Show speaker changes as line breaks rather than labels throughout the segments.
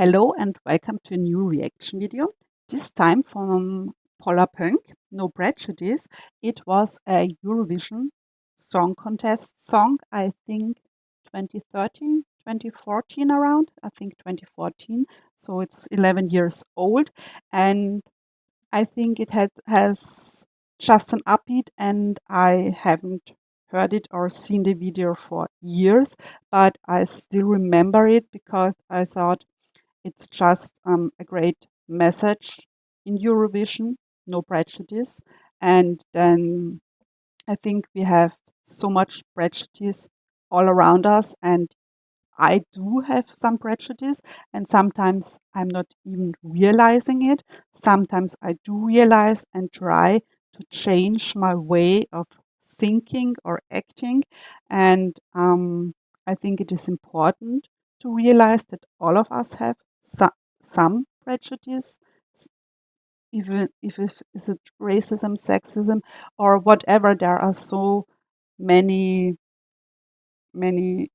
Hello and welcome to a new reaction video. This time from Pollapönk, No Prejudice. It was a Eurovision Song Contest song, I think 2013, 2014 around, I think 2014. So it's 11 years old. And I think it has just an upbeat, and I haven't heard it or seen the video for years, but I still remember it because I thought it's just a great message in Eurovision, no prejudice. And then I think we have so much prejudice all around us, and I do have some prejudice, and sometimes I'm not even realizing it. Sometimes I do realize and try to change my way of thinking or acting. And I think it is important to realize that all of us have some prejudice, s- even if it is it racism, sexism, or whatever. There are so many, many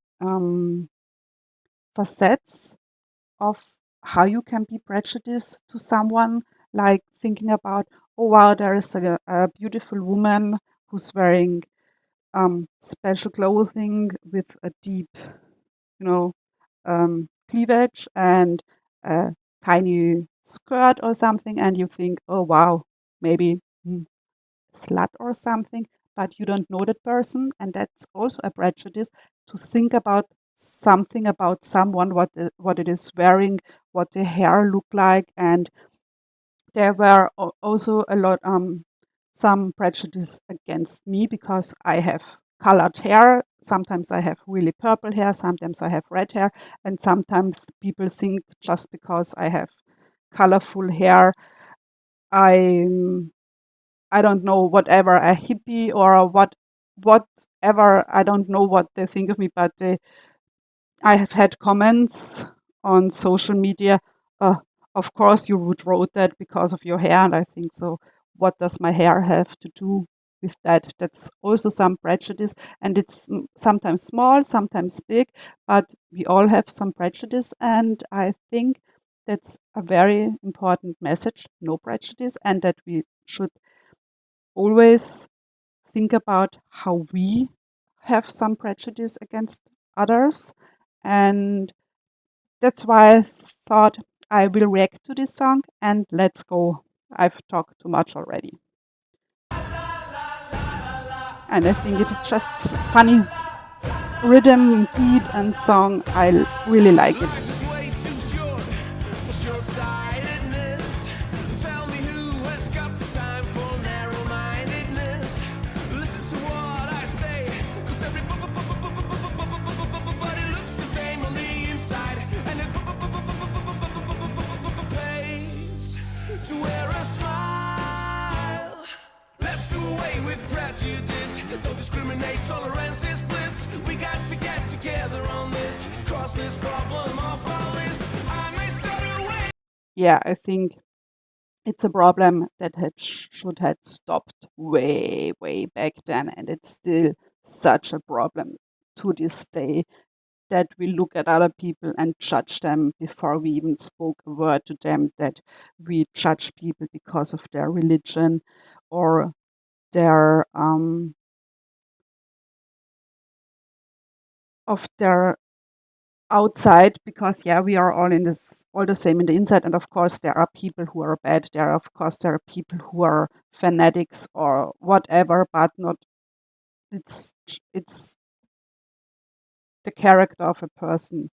facets of how you can be prejudiced to someone, like thinking about, oh wow, there is a beautiful woman who's wearing special clothing with a deep, cleavage and a tiny skirt or something, and you think, oh wow, maybe slut or something, but you don't know that person, and that's also a prejudice to think about something about someone, what it is wearing, what the hair look like. And there were also a lot some prejudice against me because I have colored hair. Sometimes I have really purple hair, sometimes I have red hair, and sometimes people think just because I have colorful hair, I'm I don't know, whatever, a hippie or a whatever. I don't know what they think of me, but I have had comments on social media. Uh, of course, you would wrote that because of your hair, and I think so. What does my hair have to do with that? That's also some prejudice, and it's sometimes small, sometimes big, but we all have some prejudice, and I think that's a very important message: no prejudice, and that we should always think about how we have some prejudice against others. And that's why I thought I will react to this song, and let's go. I've talked too much already. And I think it is just funny rhythm, beat, and song. I really like it.
To wear a smile. Let's do away with prejudice. Don't discriminate, tolerance is bliss. We got to get together on this. Cross this problem off our list. I may stutter away.
Yeah, I think it's a problem that should have stopped way, way back then, and it's still such a problem to this day, that we look at other people and judge them before we even spoke a word to them, that we judge people because of their religion or their of their outside, because yeah, we are all in this, all the same in the inside. And of course there are people who are bad, there are people who are fanatics or whatever, but not, it's the character of a person.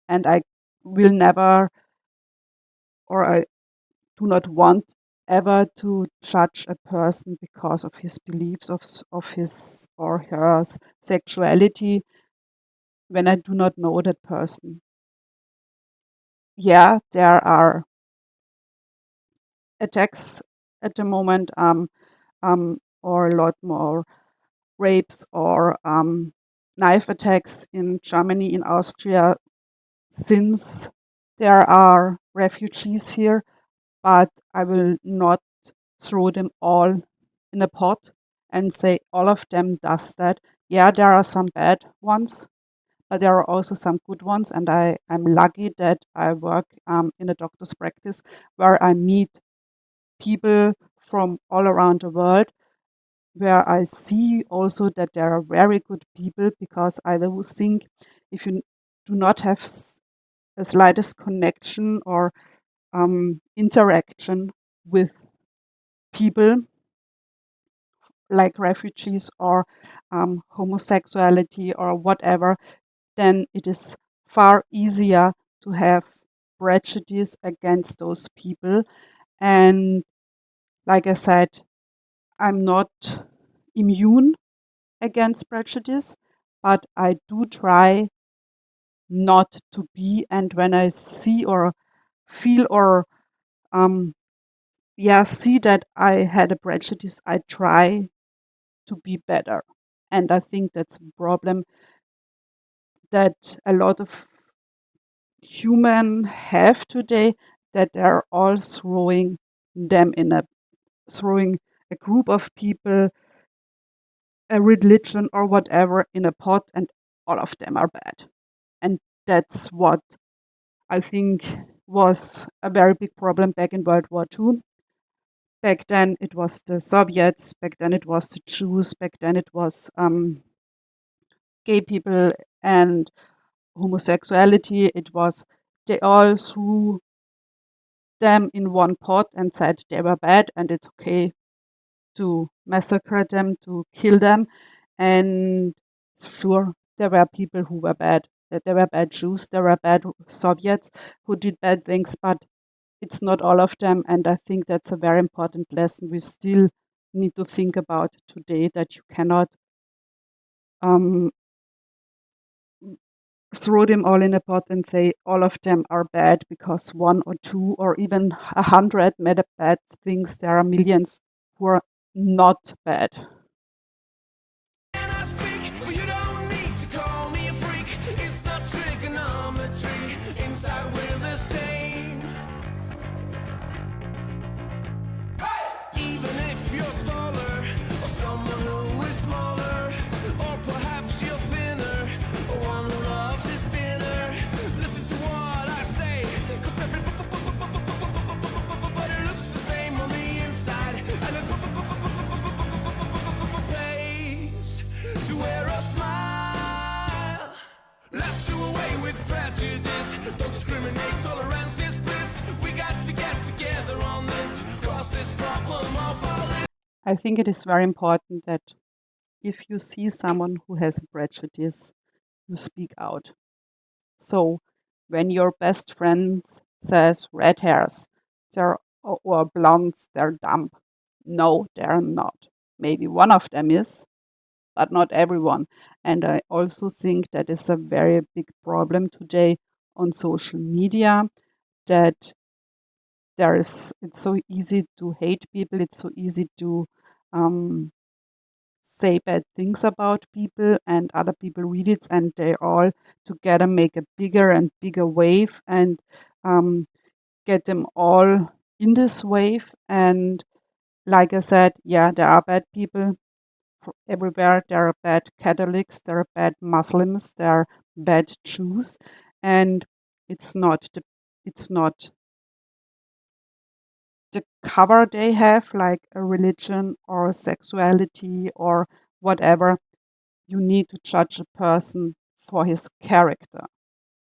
And I will never, or I do not want ever to judge a person because of his beliefs, of his or her sexuality, when I do not know that person. Yeah, there are attacks at the moment, or a lot more rapes or knife attacks in Germany, in Austria, since there are refugees here. But I will not throw them all in a pot and say all of them does that. Yeah, there are some bad ones, but there are also some good ones. And I'm lucky that I work in a doctor's practice where I meet people from all around the world, where I see also that there are very good people, because I do think if you do not have the slightest connection or interaction with people like refugees or homosexuality or whatever, then it is far easier to have prejudice against those people. And like I said, I'm not immune against prejudice, but I do try not to be. And when I see or feel or um, see that I had a prejudice, I try to be better. And I think that's a problem that a lot of human have today, that they're all throwing a group of people, a religion or whatever in a pot, and all of them are bad. And that's what I think was a very big problem back in World War II. Back then it was the Soviets, back then it was the Jews, back then it was gay people and homosexuality. It was, they all threw them in one pot and said they were bad and it's okay to massacre them, to kill them. And sure, there were people who were bad. There were bad Jews, there were bad Soviets who did bad things, but it's not all of them. And I think that's a very important lesson we still need to think about today, that you cannot um, throw them all in a pot and say all of them are bad because one or two or even 100 made a bad things. There are millions who are not bad.
And I speak, but you don't need to call me a freak. It's not trigonometry. Inside we're the same. Even if you're taller, or someone who is smaller, or perhaps you're thinner, or one who loves his dinner. Listen to what I say, 'cause everybody looks the same on the inside, and it pays to wear a smile. Let's do away with prejudice. Don't discriminate, tolerance is bliss. We got to get together on this. Cross this problem off our list.
I think it is very important that if you see someone who has a prejudice, you speak out. So when your best friend says red hairs, or blondes, they're dumb. No, they're not. Maybe one of them is, but not everyone. And I also think that is a very big problem today on social media, that it's so easy to hate people, it's so easy to um, say bad things about people, and other people read it and they all together make a bigger and bigger wave and um, get them all in this wave. And like I said, yeah, there are bad people everywhere. There are bad Catholics, there are bad Muslims, there are bad Jews, and it's not the cover they have, like a religion or sexuality or whatever. You need to judge a person for his character,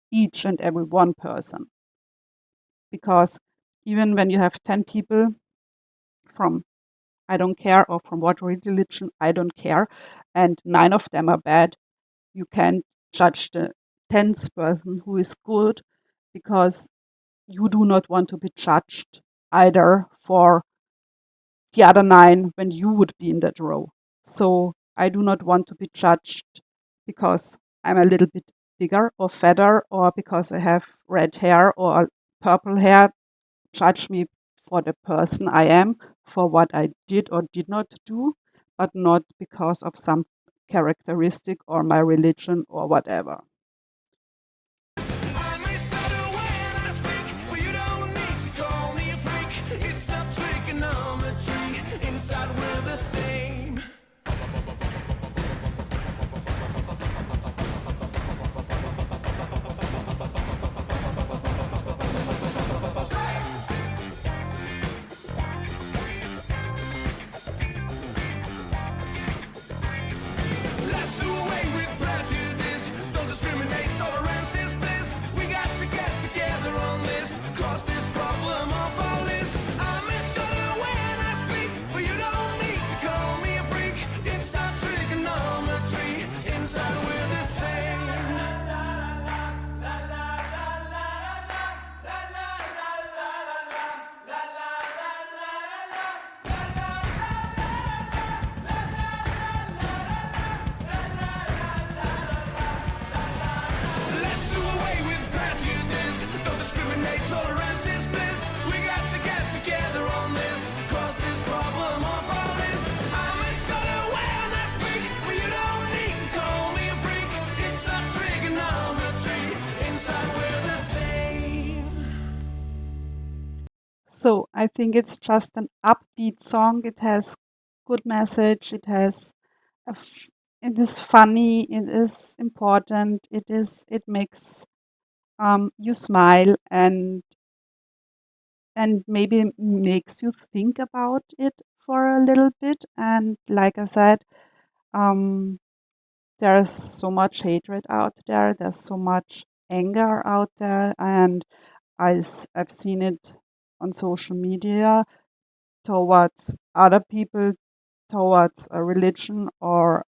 each and every one person. Because even when you have 10 people from I don't care, or from what religion, I don't care, and 9 of them are bad, you can't judge the 10th person who is good, because you do not want to be judged either for the other 9 when you would be in that row. So I do not want to be judged because I'm a little bit bigger or fatter, or because I have red hair or purple hair. Judge me for the person I am, for what I did or did not do, but not because of some characteristic or my religion or whatever.
I may stutter when I speak, but you don't need to call me a freak. It's not trigonometry. Inside we're the same.
So I think it's just an upbeat song. It has good message. A f- it is funny. It is important. It makes you smile and maybe makes you think about it for a little bit. And like I said, um, there's so much hatred out there. There's so much anger out there, and I've seen it on social media towards other people, towards a religion or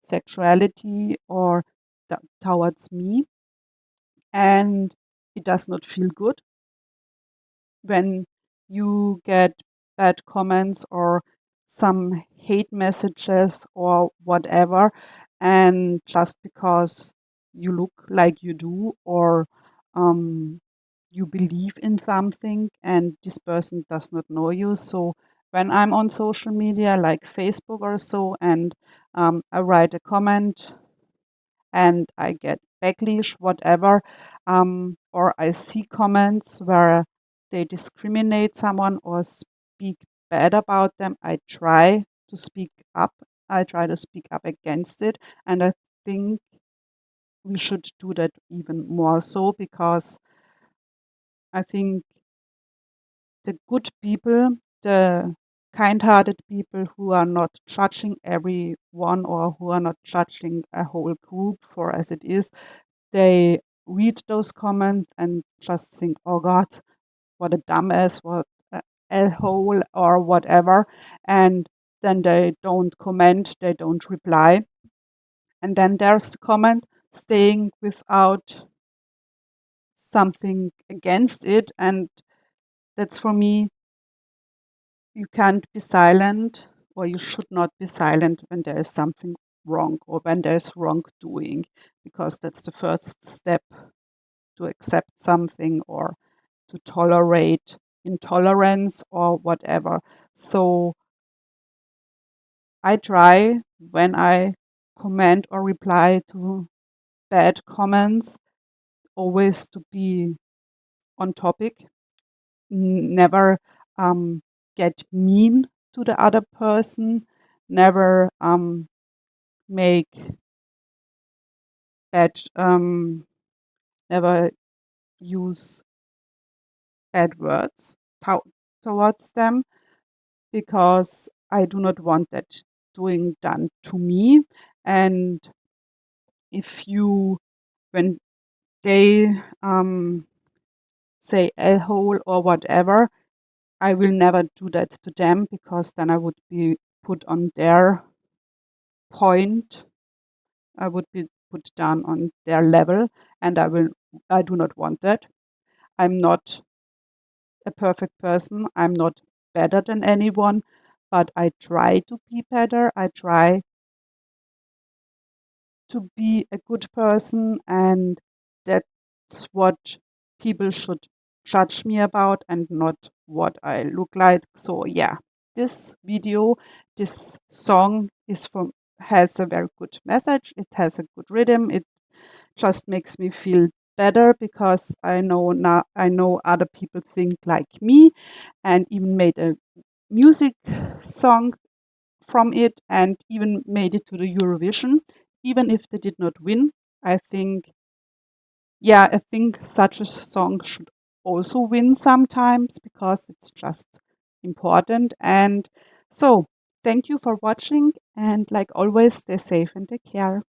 sexuality or towards me, and it does not feel good when you get bad comments or some hate messages or whatever, and just because you look like you do or um, you believe in something and this person does not know you. So when I'm on social media like Facebook or so, and I write a comment and I get backlash, whatever, or I see comments where they discriminate someone or speak bad about them, I try to speak up. I try to speak up against it. And I think we should do that even more so, because I think the good people, the kind-hearted people who are not judging everyone or who are not judging a whole group for as it is, they read those comments and just think, oh God, what a dumbass, what a hole or whatever. And then they don't comment, they don't reply. And then there's the comment staying without something against it. And that's for me, you can't be silent, or you should not be silent when there is something wrong or when there is wrongdoing, because that's the first step to accept something or to tolerate intolerance or whatever. So I try, when I comment or reply to bad comments, always to be on topic, never get mean to the other person, never make bad, never use bad words towards them, because I do not want that doing done to me. And if you, when they say a hole or whatever, I will never do that to them, because then I would be put on their point. I would be put down on their level, and I do not want that. I'm not a perfect person. I'm not better than anyone, but I try to be better. I try to be a good person, and that's what people should judge me about, and not what I look like. So yeah, this video, this song is from has a very good message. It has a good rhythm. It just makes me feel better, because I know other people think like me, and even made a music song from it, and even made it to the Eurovision, even if they did not win. I think, yeah, I think such a song should also win sometimes, because it's just important. And so, thank you for watching, and like always, stay safe and take care.